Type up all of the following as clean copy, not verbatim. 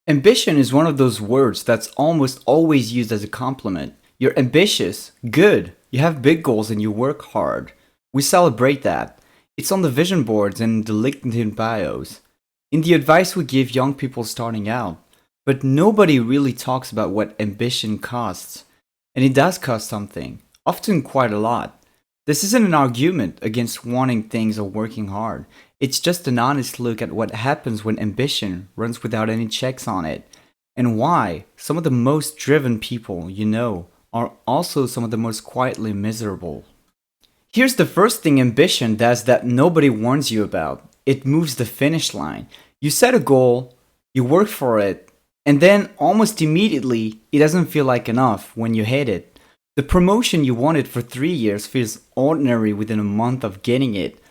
Ambition is one of those words that's almost always used as a compliment. You're ambitious, good, you have big goals and you work hard. We celebrate that. It's on the vision boards and the LinkedIn bios. In the advice we give young people starting out. But nobody really talks about what ambition costs. And it does cost something, often quite a lot. This isn't an argument against wanting things or working hard. It's just an honest look at what happens when ambition runs without any checks on it, and why some of the most driven people you know are also some of the most quietly miserable. Here's the first thing ambition does that nobody warns you about: it moves the finish line. You set a goal, you work for it, and then almost immediately it doesn't feel like enough when you hit it. The promotion you wanted for 3 years feels ordinary within a month of getting it.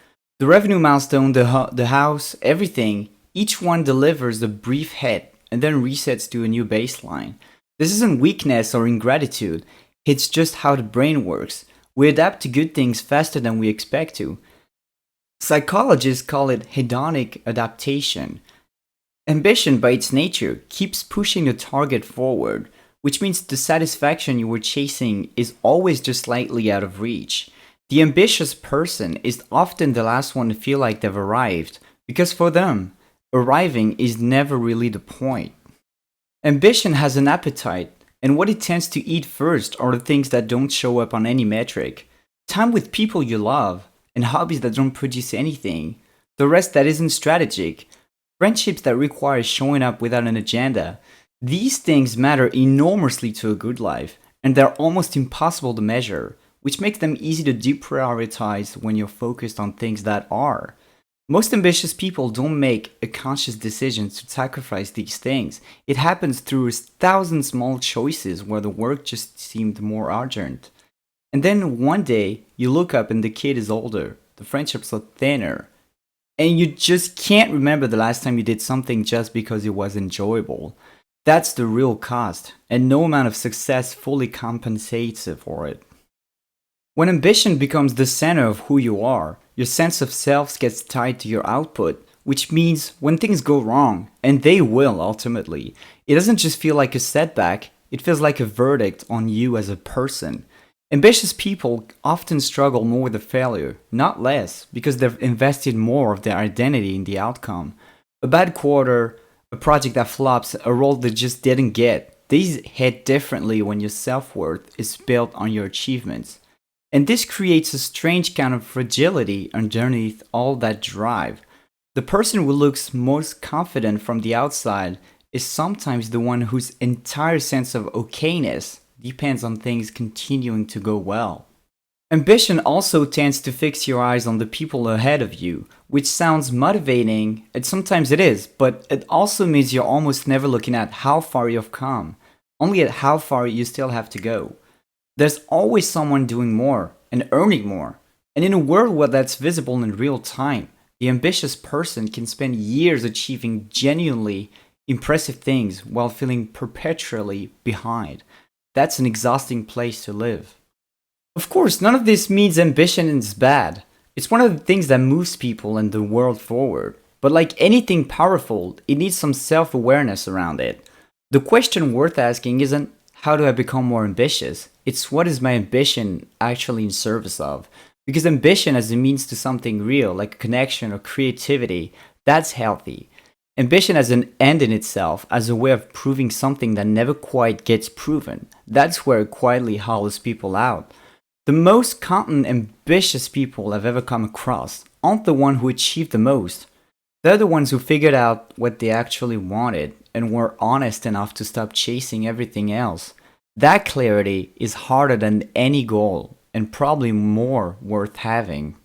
The revenue milestone, the house, everything, each one delivers a brief hit and then resets to a new baseline. This isn't weakness or ingratitude, it's just how the brain works. We adapt to good things faster than we expect to. Psychologists call it hedonic adaptation. Ambition, by its nature, keeps pushing the target forward, which means the satisfaction you were chasing is always just slightly out of reach. The ambitious person is often the last one to feel like they've arrived, because for them, arriving is never really the point. Ambition has an appetite, and what it tends to eat first are the things that don't show up on any metric. Time with people you love, and hobbies that don't produce anything. The rest that isn't strategic. Friendships that require showing up without an agenda. These things matter enormously to a good life, and they're almost impossible to measure, which makes them easy to deprioritize when you're focused on things that are. Most ambitious people don't make a conscious decision to sacrifice these things. It happens through 1,000 small choices where the work just seemed more urgent. And then one day, you look up and the kid is older, the friendships are thinner, and you just can't remember the last time you did something just because it was enjoyable. That's the real cost, and no amount of success fully compensates for it. When ambition becomes the center of who you are, your sense of self gets tied to your output, which means when things go wrong, and they will ultimately, it doesn't just feel like a setback, it feels like a verdict on you as a person. Ambitious people often struggle more with the failure, not less, because they've invested more of their identity in the outcome. A bad quarter, a project that flops, a role they just didn't get. These hit differently when your self-worth is built on your achievements. And this creates a strange kind of fragility underneath all that drive. The person who looks most confident from the outside is sometimes the one whose entire sense of okayness depends on things continuing to go well. Ambition also tends to fix your eyes on the people ahead of you, which sounds motivating, and sometimes it is, but it also means you're almost never looking at how far you've come, only at how far you still have to go. There's always someone doing more and earning more, and in a world where that's visible in real time, the ambitious person can spend years achieving genuinely impressive things while feeling perpetually behind. That's an exhausting place to live. Of course, none of this means ambition is bad. It's one of the things that moves people and the world forward. But like anything powerful, it needs some self-awareness around it. The question worth asking isn't, how do I become more ambitious? It's, what is my ambition actually in service of? Because ambition as a means to something real, like a connection or creativity, that's healthy. Ambition as an end in itself, as a way of proving something that never quite gets proven, that's where it quietly hollows people out. The most content ambitious people I've ever come across aren't the ones who achieved the most. They're the ones who figured out what they actually wanted and were honest enough to stop chasing everything else. That clarity is harder than any goal and probably more worth having.